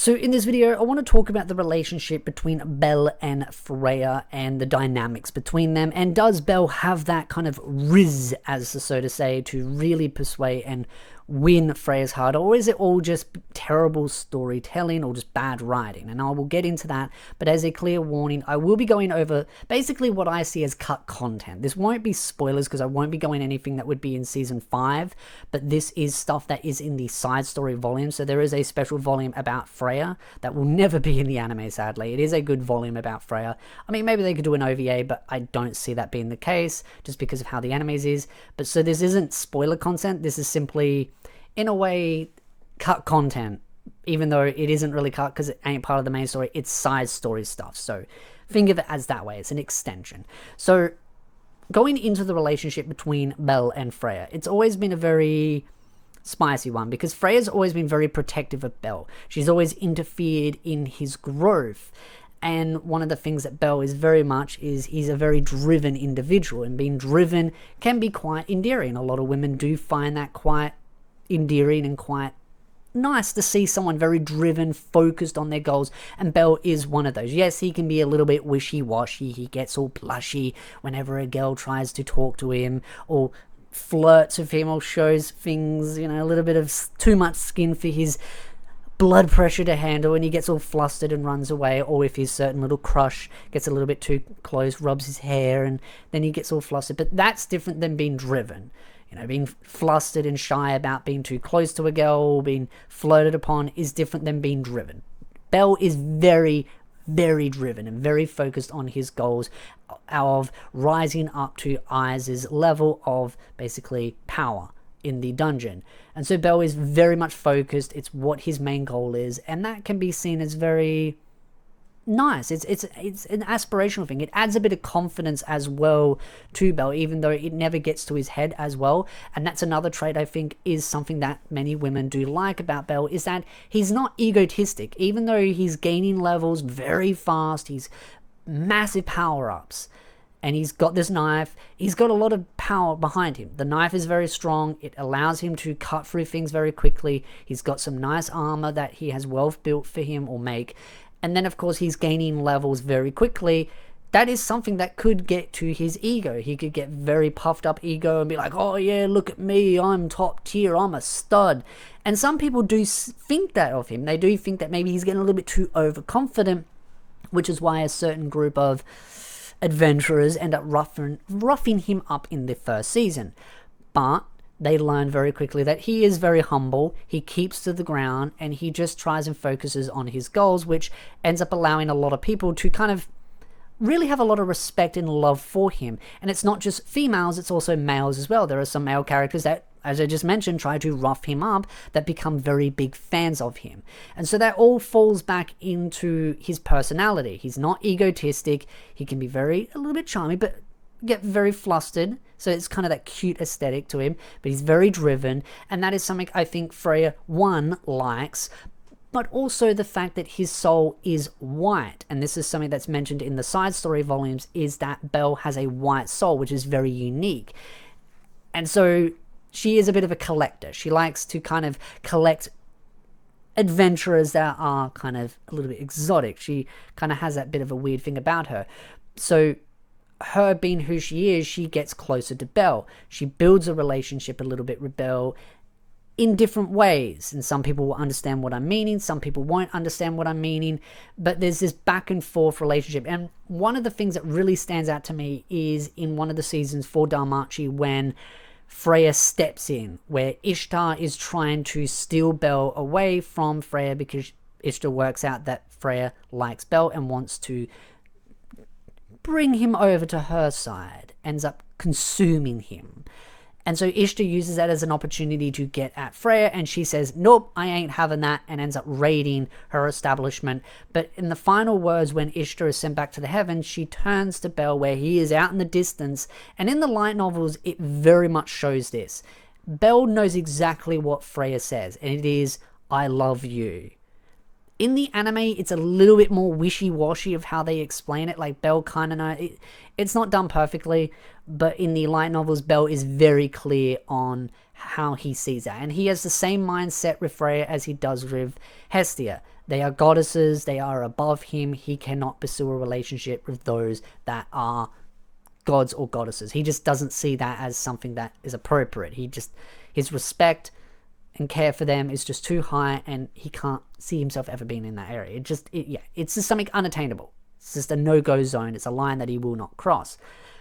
So in this video, I want to talk about the relationship between Belle and Freya and the dynamics between them. And does Belle have that kind of Rizz, as so to say, to really persuade and win Freya's heart? Or is it all just terrible storytelling or just bad writing? And I will get into that, but as a clear warning, I will be going over basically what I see as cut content. This won't be spoilers because I won't be going anything that would be in season 5, but this is stuff that is in the side story volume. So there is a special volume about Freya that will never be in the anime, sadly. It is a good volume about Freya. I mean, maybe they could do an OVA, but I don't see that being the case just because of how the animes is. But so this isn't spoiler content. This is simply, in a way, cut content, even though it isn't really cut because it ain't part of the main story. It's side story stuff. So think of it as that way. It's an extension. So going into the relationship between Belle and Freya, it's always been a very spicy one because Freya's always been very protective of Belle. She's always interfered in his growth. And one of the things that Belle is very much is he's a very driven individual, and being driven can be quite endearing. A lot of women do find that quite endearing and quite nice to see someone very driven, focused on their goals, and Belle is one of those. Yes, he can be a little bit wishy-washy. He gets all blushy whenever a girl tries to talk to him or flirts with him or shows things, you know, a little bit of too much skin for his blood pressure to handle, and he gets all flustered and runs away. Or if his certain little crush gets a little bit too close, rubs his hair, and then he gets all flustered. But that's different than being driven. You know, being flustered and shy about being too close to a girl or being flirted upon is different than being driven. Belle is very, very driven and very focused on his goals of rising up to Iz's level of basically power in the dungeon. And so Belle is very much focused. It's what his main goal is, and that can be seen as very nice. It's an aspirational thing. It adds a bit of confidence as well to Belle, even though it never gets to his head as well. And that's another trait I think is something that many women do like about Belle, is that he's not egotistic. Even though he's gaining levels very fast, he's massive power-ups, and he's got this knife, he's got a lot of power behind him. The knife is very strong. It allows him to cut through things very quickly. He's got some nice armor that he has well built for him or make. And then, of course, he's gaining levels very quickly. That is something that could get to his ego. He could get very puffed up ego and be like, oh yeah, look at me, I'm top tier, I'm a stud. And some people do think that of him. They do think that maybe he's getting a little bit too overconfident, which is why a certain group of adventurers end up roughing him up in the first season. But they learn very quickly that he is very humble, he keeps to the ground, and he just tries and focuses on his goals, which ends up allowing a lot of people to kind of really have a lot of respect and love for him. And it's not just females, it's also males as well. There are some male characters that, as I just mentioned, try to rough him up, that become very big fans of him. And so that all falls back into his personality. He's not egotistic, he can be a little bit charming, but get very flustered, so it's kind of that cute aesthetic to him, but he's very driven, and that is something I think Freya, one, likes, but also the fact that his soul is white. And this is something that's mentioned in the side story volumes, is that Belle has a white soul, which is very unique. And so she is a bit of a collector. She likes to kind of collect adventurers that are kind of a little bit exotic. She kind of has that bit of a weird thing about her. So her being who she is, she gets closer to Belle. She builds a relationship a little bit with Belle in different ways, and some people will understand what I'm meaning, some people won't understand what I'm meaning, but there's this back and forth relationship. And one of the things that really stands out to me is in one of the seasons for DanMachi, when Freya steps in, where Ishtar is trying to steal Belle away from Freya because Ishtar works out that Freya likes Belle and wants to bring him over to her side, ends up consuming him. And so Ishtar uses that as an opportunity to get at Freya, and she says, nope, I ain't having that, and ends up raiding her establishment. But in the final words, when Ishtar is sent back to the heavens, she turns to Belle where he is out in the distance, and in the light novels, it very much shows this. Belle knows exactly what Freya says, and it is, I love you. In the anime, it's a little bit more wishy-washy of how they explain it. Like, Belle kind of knows. It's not done perfectly, but in the light novels, Belle is very clear on how he sees that. And he has the same mindset with Freya as he does with Hestia. They are goddesses. They are above him. He cannot pursue a relationship with those that are gods or goddesses. He just doesn't see that as something that is appropriate. His respect and care for them is just too high, and he can't see himself ever being in that area. It's just something unattainable. It's just a no-go zone. It's a line that he will not cross.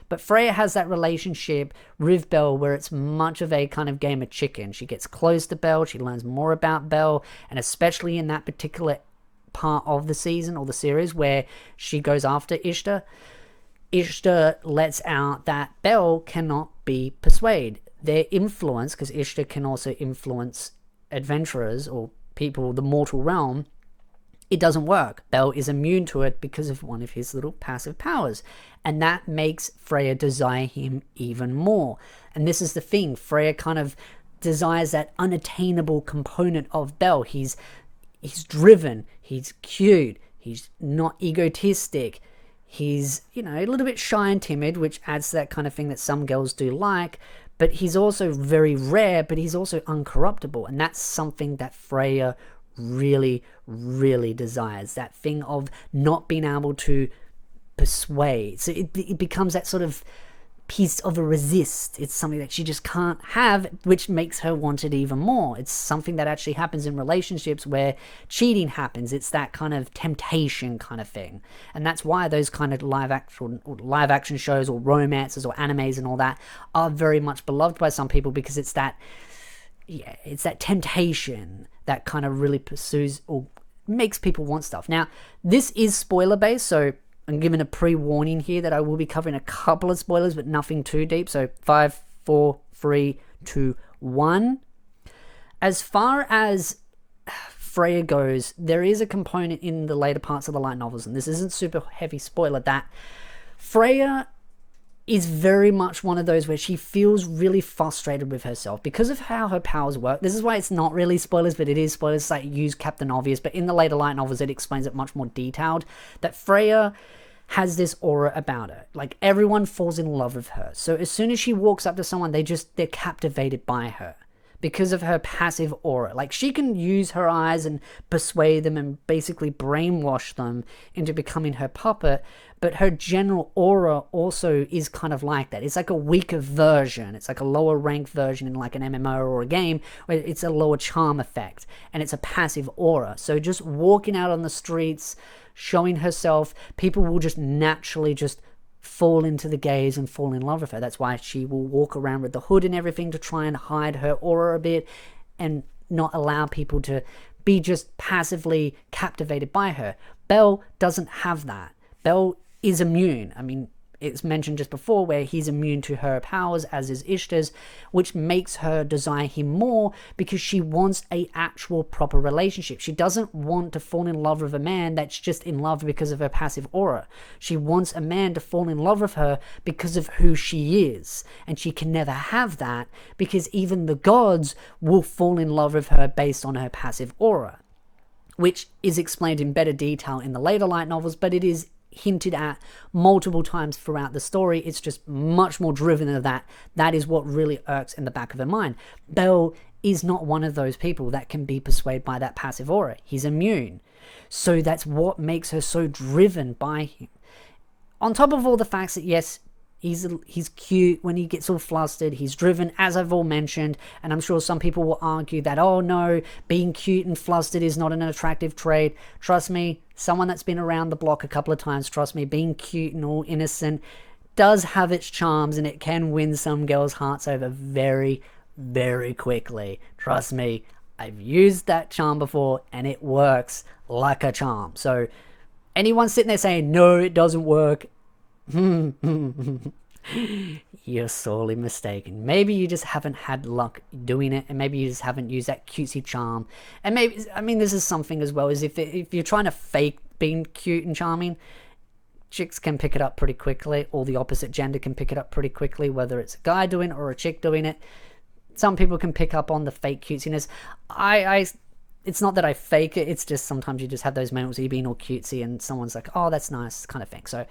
But Freya has that relationship with Belle where it's much of a kind of game of chicken. She gets close to Belle, she learns more about Belle, and especially in that particular part of the season or the series where she goes after Ishtar, Ishtar lets out that Belle cannot be persuaded. Their influence, because Ishtar can also influence adventurers or people, the mortal realm, it doesn't work. Belle is immune to it because of one of his little passive powers. And that makes Freya desire him even more. And this is the thing. Freya kind of desires that unattainable component of Belle. He's driven. He's cute. He's not egotistic. He's, a little bit shy and timid, which adds to that kind of thing that some girls do like. But he's also very rare, but he's also uncorruptible. And that's something that Freya really, really desires. That thing of not being able to persuade. So it becomes that sort of piece of a resist. It's something that she just can't have, which makes her want it even more. It's something that actually happens in relationships where cheating happens. It's that kind of temptation kind of thing. And that's why those kind of live action shows or romances or animes and all that are very much beloved by some people, because it's that temptation that kind of really pursues or makes people want stuff. Now, this is spoiler based, so I'm giving a pre-warning here that I will be covering a couple of spoilers, but nothing too deep. So 5, 4, 3, 2, 1. As far as Freya goes, there is a component in the later parts of the light novels, and this isn't super heavy spoiler, that Freya is very much one of those where she feels really frustrated with herself because of how her powers work. This is why it's not really spoilers, but it is spoilers. It's like use Captain Obvious, but in the later light novels it explains it much more detailed, that Freya has this aura about her. Like, everyone falls in love with her. So as soon as she walks up to someone, they're captivated by her because of her passive aura. Like, she can use her eyes and persuade them and basically brainwash them into becoming her puppet, but her general aura also is kind of like that. It's like a weaker version. It's like a lower ranked version in like an MMO or a game where it's a lower charm effect and it's a passive aura. So just walking out on the streets, showing herself, people will just naturally just fall into the gaze and fall in love with her. That's why she will walk around with the hood and everything to try and hide her aura a bit and not allow people to be just passively captivated by her. Belle doesn't have that. Belle is immune. I mean, it's mentioned just before where he's immune to her powers, as is Ishtar's, which makes her desire him more because she wants a actual proper relationship. She doesn't want to fall in love with a man that's just in love because of her passive aura. She wants a man to fall in love with her because of who she is. And she can never have that because even the gods will fall in love with her based on her passive aura, which is explained in better detail in the later light novels, but it is hinted at multiple times throughout the story. It's just much more driven than that. That is what really irks in the back of her mind. Belle is not one of those people that can be persuaded by that passive aura. He's immune. So that's what makes her so driven by him. On top of all the facts that, yes, he's cute when he gets all flustered, he's driven, as I've all mentioned, and I'm sure some people will argue that, oh no, being cute and flustered is not an attractive trait. Trust me, someone that's been around the block a couple of times, trust me, being cute and all innocent does have its charms, and it can win some girls' hearts over very, very quickly. Trust me, I've used that charm before, and it works like a charm. So anyone sitting there saying, no, it doesn't work, you're sorely mistaken. Maybe you just haven't had luck doing it, and maybe you just haven't used that cutesy charm. And maybe, I mean, this is something as well, is if you're trying to fake being cute and charming, chicks can pick it up pretty quickly, or the opposite gender can pick it up pretty quickly, whether it's a guy doing it or a chick doing it. Some people can pick up on the fake cutesiness. It's not that I fake it, it's just sometimes you just have those moments where you're being all cutesy and someone's like, oh, that's nice, kind of thing. So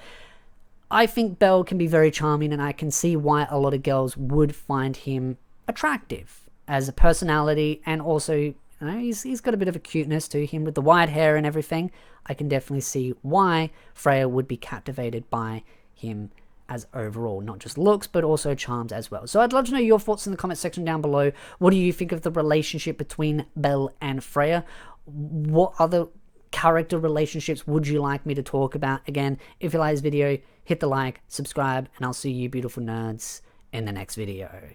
I think Belle can be very charming, and I can see why a lot of girls would find him attractive as a personality, and also You know, he's got a bit of a cuteness to him with the white hair and everything. I can definitely see why Freya would be captivated by him as overall, not just looks, but also charms as well. So I'd love to know your thoughts in the comment section down below. What do you think of the relationship between Belle and Freya? What other character relationships would you like me to talk about? Again, if you like this video, hit the like, subscribe, and I'll see you beautiful nerds in the next video.